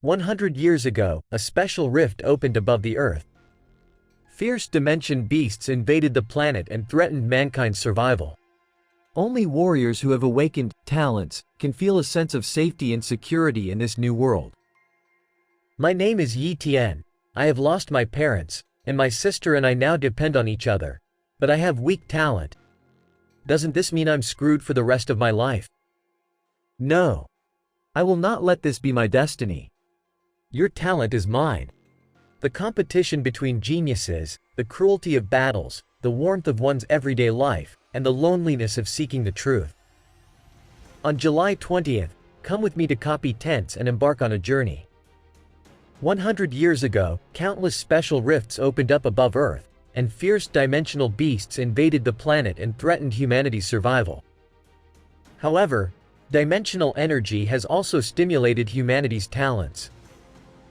100 years ago, a special rift opened above the Earth. Fierce dimension beasts invaded the planet and threatened mankind's survival. Only warriors who have awakened talents can feel a sense of safety and security in this new world. My name is Ye Tian. I have lost my parents, and my sister and I now depend on each other, but I have weak talent. Doesn't this mean I'm screwed for the rest of my life? No. I will not let this be my destiny. Your talent is mine. The competition between geniuses, the cruelty of battles, the warmth of one's everyday life, and the loneliness of seeking the truth. On July 20th, come with me to copy tents and embark on a journey. 100 years ago, countless special rifts opened up above Earth, and fierce dimensional beasts invaded the planet and threatened humanity's survival. However, dimensional energy has also stimulated humanity's talents.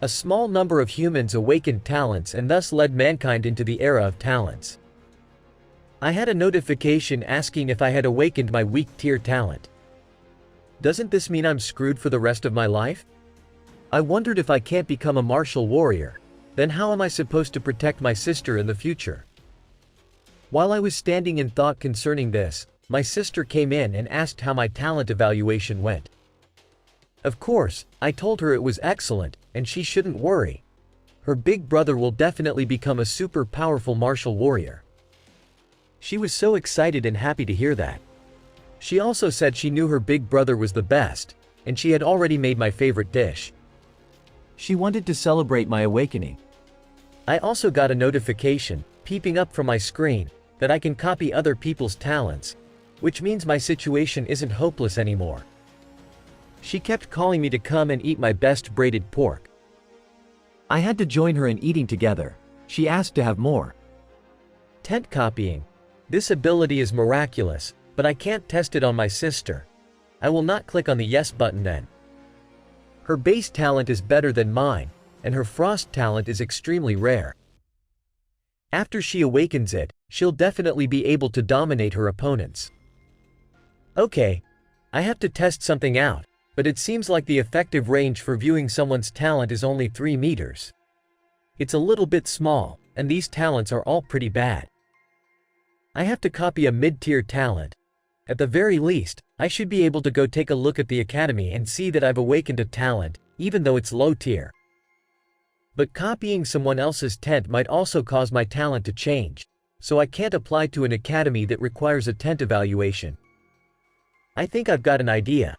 A small number of humans awakened talents and thus led mankind into the era of talents. I had a notification asking if I had awakened my weak tier talent. Doesn't this mean I'm screwed for the rest of my life? I wondered if I can't become a martial warrior, then how am I supposed to protect my sister in the future? While I was standing in thought concerning this, my sister came in and asked how my talent evaluation went. Of course, I told her it was excellent, and she shouldn't worry. Her big brother will definitely become a super powerful martial warrior. She was so excited and happy to hear that. She also said she knew her big brother was the best, and she had already made my favorite dish. She wanted to celebrate my awakening. I also got a notification, peeping up from my screen, that I can copy other people's talents, which means my situation isn't hopeless anymore. She kept calling me to come and eat my best braided pork. I had to join her in eating together. She asked to have more. Tent copying. This ability is miraculous, but I can't test it on my sister. I will not click on the yes button then. Her base talent is better than mine, and her frost talent is extremely rare. After she awakens it, she'll definitely be able to dominate her opponents. Okay, I have to test something out, but it seems like the effective range for viewing someone's talent is only 3 meters. It's a little bit small, and these talents are all pretty bad. I have to copy a mid-tier talent. At the very least, I should be able to go take a look at the academy and see that I've awakened a talent, even though it's low tier. But copying someone else's tent might also cause my talent to change, so I can't apply to an academy that requires a tent evaluation. I think I've got an idea.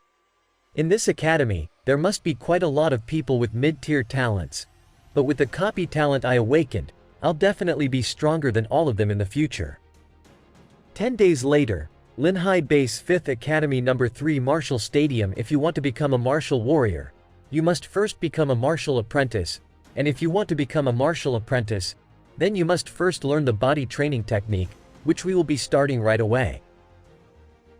In this academy, there must be quite a lot of people with mid-tier talents, but with the copy talent I awakened, I'll definitely be stronger than all of them in the future. 10 days later, Linhai Base 5th Academy No. 3 Martial Stadium. If you want to become a martial warrior, you must first become a martial apprentice, and if you want to become a martial apprentice, then you must first learn the body training technique, which we will be starting right away.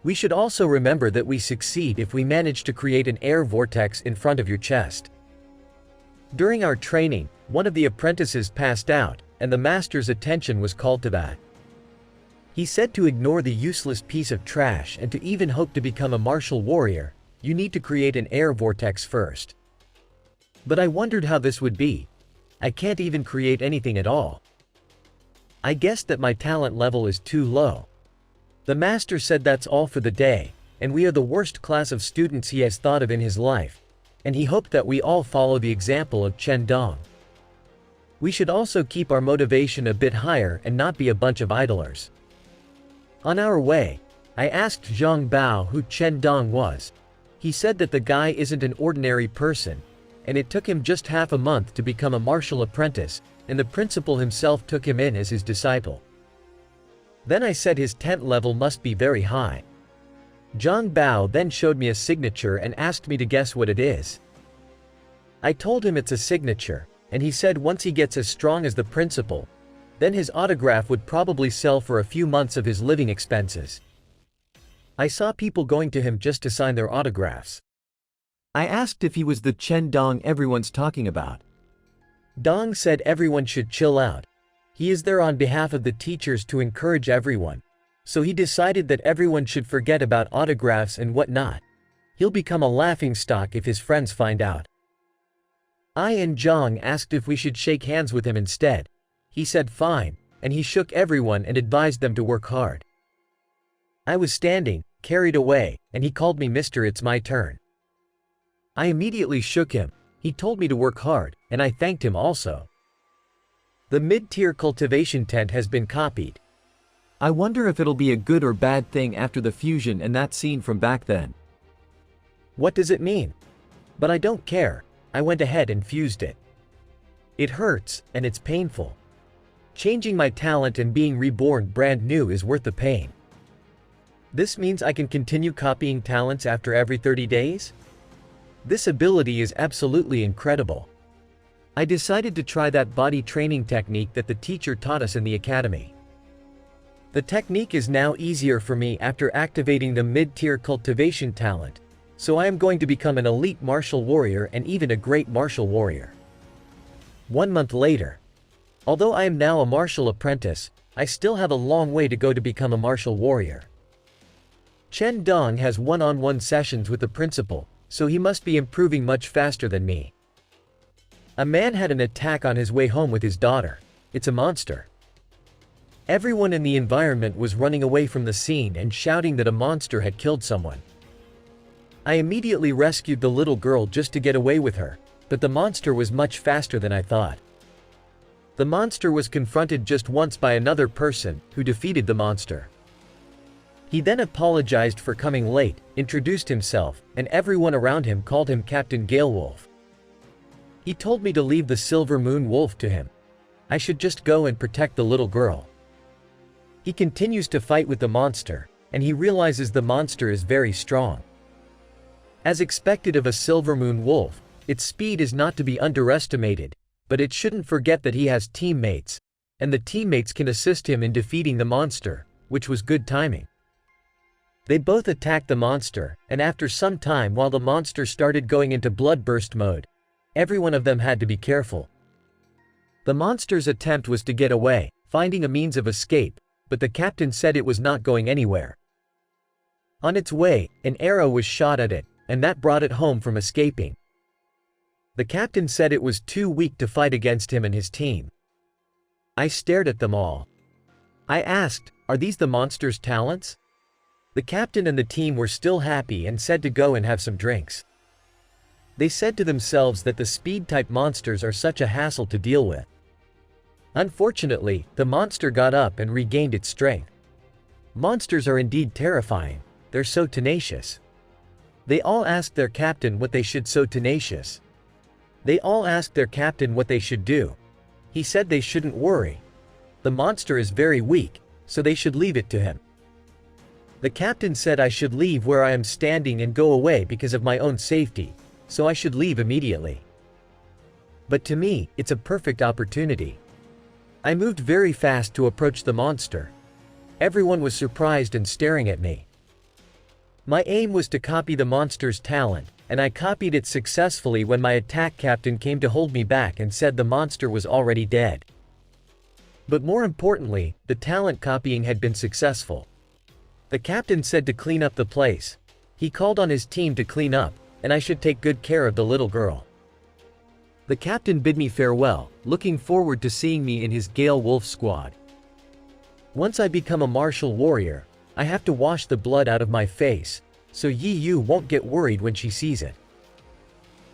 We should also remember that we succeed if we manage to create an air vortex in front of your chest. During our training, one of the apprentices passed out, and the master's attention was called to that. He said to ignore the useless piece of trash and to even hope to become a martial warrior, you need to create an air vortex first. But I wondered how this would be. I can't even create anything at all. I guessed that my talent level is too low. The master said that's all for the day, and we are the worst class of students he has thought of in his life, and he hoped that we all follow the example of Chen Dong. We should also keep our motivation a bit higher and not be a bunch of idlers. On our way, I asked Zhang Bao who Chen Dong was. He said that the guy isn't an ordinary person, and it took him just half a month to become a martial apprentice, and the principal himself took him in as his disciple. Then I said his tent level must be very high. Zhang Bao then showed me a signature and asked me to guess what it is. I told him it's a signature, and he said once he gets as strong as the principal, then his autograph would probably sell for a few months of his living expenses. I saw people going to him just to sign their autographs. I asked if he was the Chen Dong everyone's talking about. Dong said everyone should chill out. He is there on behalf of the teachers to encourage everyone, so he decided that everyone should forget about autographs and whatnot. He'll become a laughingstock if his friends find out. I and Zhang asked if we should shake hands with him instead. He said fine, and he shook everyone and advised them to work hard. I was standing, carried away, and he called me Mr. It's my turn. I immediately shook him. He told me to work hard, and I thanked him also. The mid-tier cultivation tent has been copied. I wonder if it'll be a good or bad thing after the fusion and that scene from back then. What does it mean? But I don't care. I went ahead and fused it. It hurts, and it's painful. Changing my talent and being reborn brand new is worth the pain. This means I can continue copying talents after every 30 days? This ability is absolutely incredible. I decided to try that body training technique that the teacher taught us in the academy. The technique is now easier for me after activating the mid-tier cultivation talent, so I am going to become an elite martial warrior and even a great martial warrior. 1 month later. Although I am now a martial apprentice, I still have a long way to go to become a martial warrior. Chen Dong has one-on-one sessions with the principal, so he must be improving much faster than me. A man had an attack on his way home with his daughter. It's a monster. Everyone in the environment was running away from the scene and shouting that a monster had killed someone. I immediately rescued the little girl just to get away with her, but the monster was much faster than I thought. The monster was confronted just once by another person, who defeated the monster. He then apologized for coming late, introduced himself, and everyone around him called him Captain Galewolf. He told me to leave the Silver Moon Wolf to him. I should just go and protect the little girl. He continues to fight with the monster, and he realizes the monster is very strong. As expected of a Silver Moon Wolf, its speed is not to be underestimated, but it shouldn't forget that he has teammates, and the teammates can assist him in defeating the monster, which was good timing. They both attacked the monster, and after some time while the monster started going into bloodburst mode, every one of them had to be careful. The monster's attempt was to get away, finding a means of escape, but the captain said it was not going anywhere. On its way, an arrow was shot at it, and that brought it home from escaping. The captain said it was too weak to fight against him and his team. I stared at them all. I asked, "Are these the monster's talents?" The captain and the team were still happy and said to go and have some drinks. They said to themselves that the speed-type monsters are such a hassle to deal with. Unfortunately, the monster got up and regained its strength. Monsters are indeed terrifying. They're so tenacious. They all asked their captain what they should so tenacious. They all asked their captain what they should do. He said they shouldn't worry. The monster is very weak, so they should leave it to him. The captain said I should leave where I am standing and go away because of my own safety, so I should leave immediately. But to me, it's a perfect opportunity. I moved very fast to approach the monster. Everyone was surprised and staring at me. My aim was to copy the monster's talent, and I copied it successfully when my attack captain came to hold me back and said the monster was already dead. But more importantly, the talent copying had been successful. The captain said to clean up the place. He called on his team to clean up, and I should take good care of the little girl. The captain bid me farewell, looking forward to seeing me in his Gale Wolf squad. Once I become a martial warrior, I have to wash the blood out of my face, so Yi Yu won't get worried when she sees it.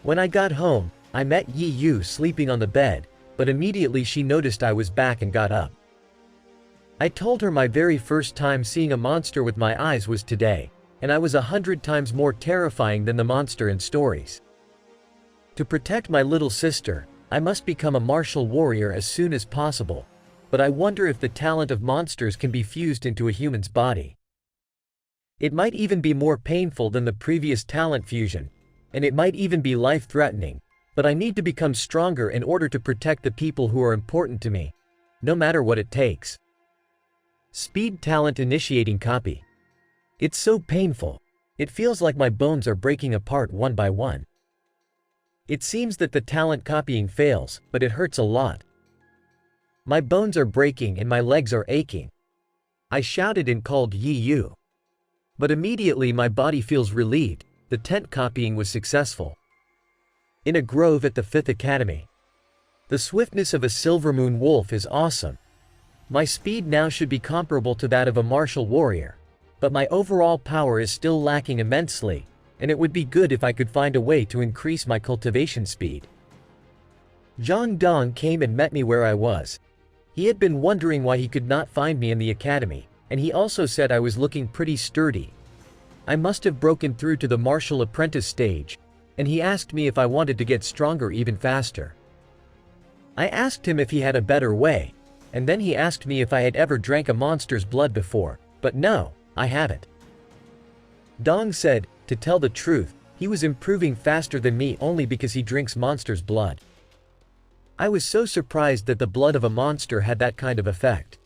When I got home, I met Yi Yu sleeping on the bed, but immediately she noticed I was back and got up. I told her my very first time seeing a monster with my eyes was today, and I was 100 times more terrifying than the monster in stories. To protect my little sister, I must become a martial warrior as soon as possible, but I wonder if the talent of monsters can be fused into a human's body. It might even be more painful than the previous talent fusion, and it might even be life-threatening, but I need to become stronger in order to protect the people who are important to me, no matter what it takes. Speed talent initiating copy. It's so painful. It feels like my bones are breaking apart one by one. It seems that the talent copying fails, but it hurts a lot. My bones are breaking and my legs are aching. I shouted and called Yi Yu. But immediately my body feels relieved. The tent copying was successful. in a grove at the 5th Academy. The swiftness of a silver moon wolf is awesome. My speed now should be comparable to that of a martial warrior, but my overall power is still lacking immensely, and it would be good if I could find a way to increase my cultivation speed. Zhang Dong came and met me where I was. He had been wondering why he could not find me in the academy, and he also said I was looking pretty sturdy. I must have broken through to the martial apprentice stage, and he asked me if I wanted to get stronger even faster. I asked him if he had a better way, and then he asked me if I had ever drank a monster's blood before, but no, I haven't. Dong said, to tell the truth, he was improving faster than me only because he drinks monster's blood. I was so surprised that the blood of a monster had that kind of effect.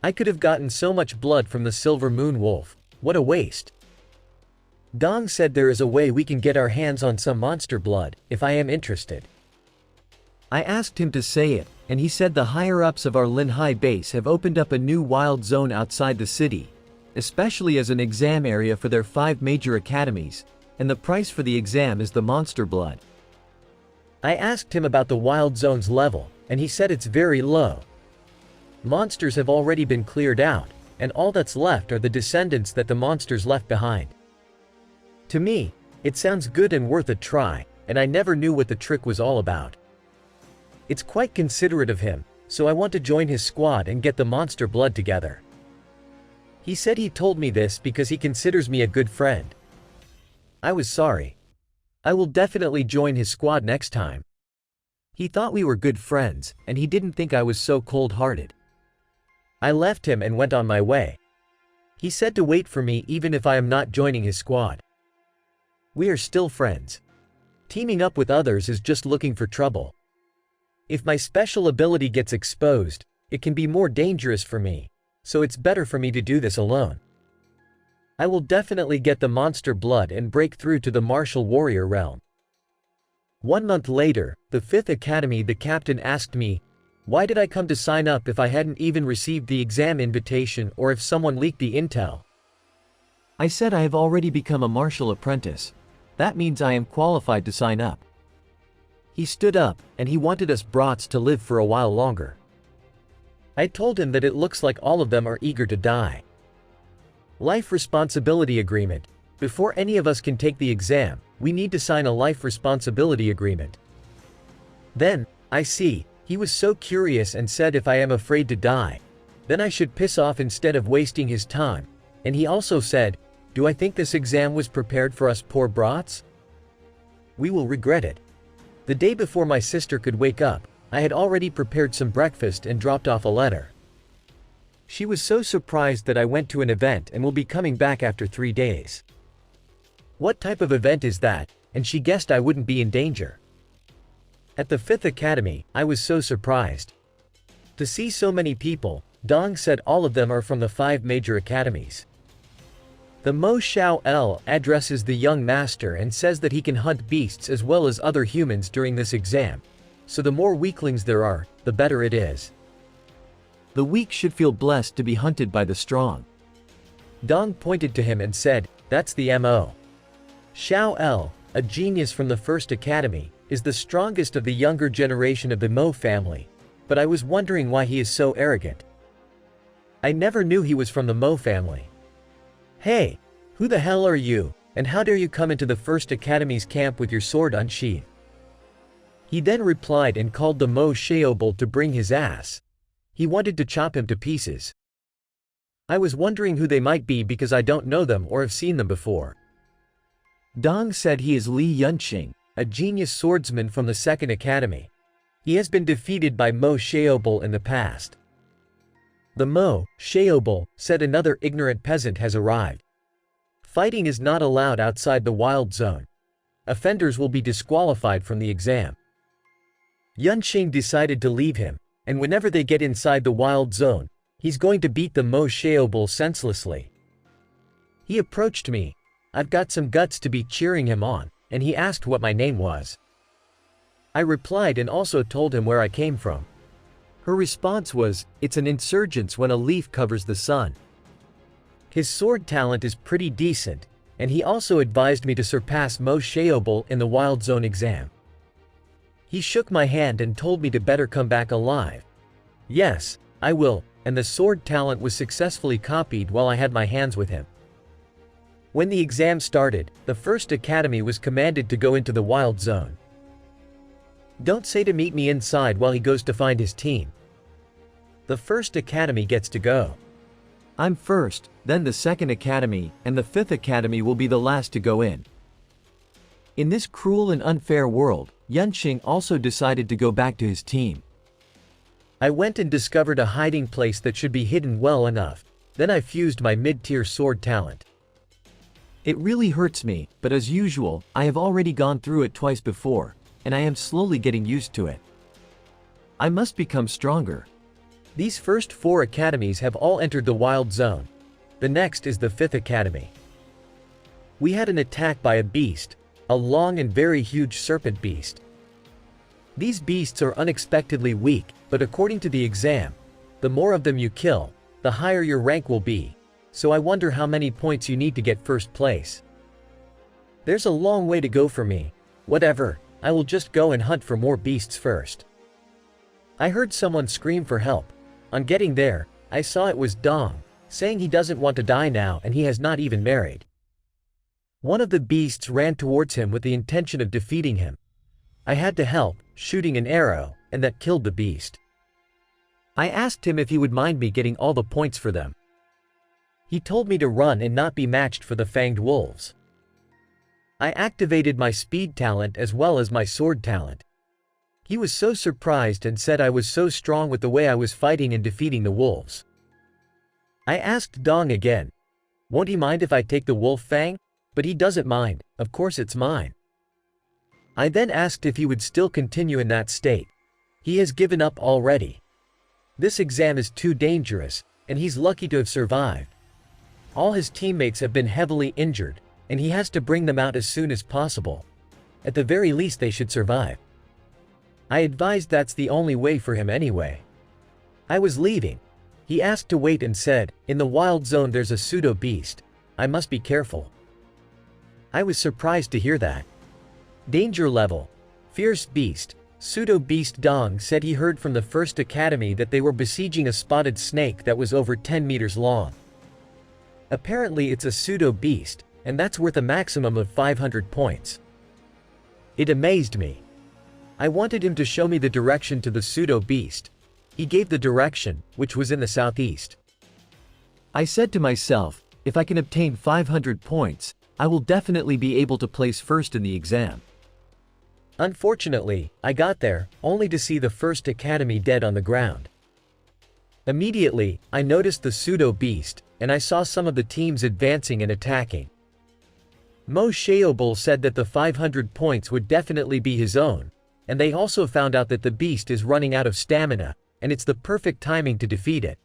I could have gotten so much blood from the silver moon wolf. What a waste. Dong said there is a way we can get our hands on some monster blood, if I am interested. I asked him to say it, and he said the higher-ups of our Linhai base have opened up a new wild zone outside the city, especially as an exam area for their 5 major academies, and the price for the exam is the monster blood. I asked him about the wild zone's level, and he said it's very low. Monsters have already been cleared out, and all that's left are the descendants that the monsters left behind. To me, it sounds good and worth a try, and I never knew what the trick was all about. It's quite considerate of him, so I want to join his squad and get the monster blood together. He said he told me this because he considers me a good friend. I was sorry. I will definitely join his squad next time. He thought we were good friends, and he didn't think I was so cold-hearted. I left him and went on my way. He said to wait for me even if I am not joining his squad. We are still friends. Teaming up with others is just looking for trouble. If my special ability gets exposed, it can be more dangerous for me, so it's better for me to do this alone. I will definitely get the monster blood and break through to the martial warrior realm. 1 month later, the 5th Academy, the captain asked me, why did I come to sign up if I hadn't even received the exam invitation or if someone leaked the intel? I said I have already become a martial apprentice. That means I am qualified to sign up. He stood up, and he wanted us brats to live for a while longer. I told him that it looks like all of them are eager to die. Life responsibility agreement. Before any of us can take the exam, we need to sign a life responsibility agreement. Then, I see, he was so curious and said if I am afraid to die, then I should piss off instead of wasting his time, and he also said, do I think this exam was prepared for us poor brats? We will regret it. The day before my sister could wake up, I had already prepared some breakfast and dropped off a letter. She was so surprised that I went to an event and will be coming back after 3 days. What type of event is that? And she guessed I wouldn't be in danger. At the 5th Academy, I was so surprised. To see so many people, Dong said all of them are from the 5 major academies. The Mo Xiao El addresses the young master and says that he can hunt beasts as well as other humans during this exam, so the more weaklings there are, the better it is. The weak should feel blessed to be hunted by the strong. Dong pointed to him and said, that's the MO. Xiao El, a genius from the 1st Academy, is the strongest of the younger generation of the Mo family, but I was wondering why he is so arrogant. I never knew he was from the Mo family. Hey, who the hell are you, and how dare you come into the 1st Academy's camp with your sword unsheathed? He then replied and called the Mo Xiaobel to bring his ass. He wanted to chop him to pieces. I was wondering who they might be because I don't know them or have seen them before. Dong said he is Li Yunqing, a genius swordsman from the 2nd Academy. He has been defeated by Mo Xiaobel in the past. The Mo Xiaobel said another ignorant peasant has arrived. Fighting is not allowed outside the wild zone. Offenders will be disqualified from the exam. Yunqing decided to leave him, and whenever they get inside the wild zone, he's going to beat the Mo Xiaobel senselessly. He approached me. I've got some guts to be cheering him on, and he asked what my name was. I replied and also told him where I came from. Her response was, it's an insurgence when a leaf covers the sun. His sword talent is pretty decent, and he also advised me to surpass Mo Shaobul in the Wild Zone exam. He shook my hand and told me to better come back alive. Yes, I will, and the sword talent was successfully copied while I had my hands with him. When the exam started, the first academy was commanded to go into the Wild Zone. Don't say to meet me inside while he goes to find his team. The first academy gets to go. I'm first, then the second academy, and the fifth academy will be the last to go in. In this cruel and unfair world, Yunxing also decided to go back to his team. I went and discovered a hiding place that should be hidden well enough. Then I fused my mid-tier sword talent. It really hurts me, but as usual, I have already gone through it twice before, and I am slowly getting used to it. I must become stronger. These first 4 academies have all entered the Wild Zone. The next is the 5th academy. We had an attack by a beast, a long and very huge serpent beast. These beasts are unexpectedly weak, but according to the exam, the more of them you kill, the higher your rank will be, so I wonder how many points you need to get first place. There's a long way to go for me. Whatever, I will just go and hunt for more beasts first. I heard someone scream for help. On getting there, I saw it was Dong, saying he doesn't want to die now and he has not even married. One of the beasts ran towards him with the intention of defeating him. I had to help, shooting an arrow, and that killed the beast. I asked him if he would mind me getting all the points for them. He told me to run and not be matched for the fanged wolves. I activated my speed talent as well as my sword talent. He was so surprised and said I was so strong with the way I was fighting and defeating the wolves. I asked Dong again. Won't he mind if I take the wolf fang? But he doesn't mind, of course it's mine. I then asked if he would still continue in that state. He has given up already. This exam is too dangerous, and he's lucky to have survived. All his teammates have been heavily injured, and he has to bring them out as soon as possible. At the very least they should survive. I advised that's the only way for him anyway. I was leaving. He asked to wait and said, in the Wild Zone there's a pseudo beast. I must be careful. I was surprised to hear that. Danger level. Fierce beast. Pseudo beast. Dong said he heard from the first academy that they were besieging a spotted snake that was over 10 meters long. Apparently it's a pseudo beast, and that's worth a maximum of 500 points. It amazed me. I wanted him to show me the direction to the pseudo beast. He gave the direction, which was in the southeast. I said to myself, if I can obtain 500 points, I will definitely be able to place first in the exam. Unfortunately, I got there, only to see the first academy dead on the ground. Immediately, I noticed the pseudo beast, and I saw some of the teams advancing and attacking. Mo Shaobul said that the 500 points would definitely be his own, and they also found out that the beast is running out of stamina, and it's the perfect timing to defeat it.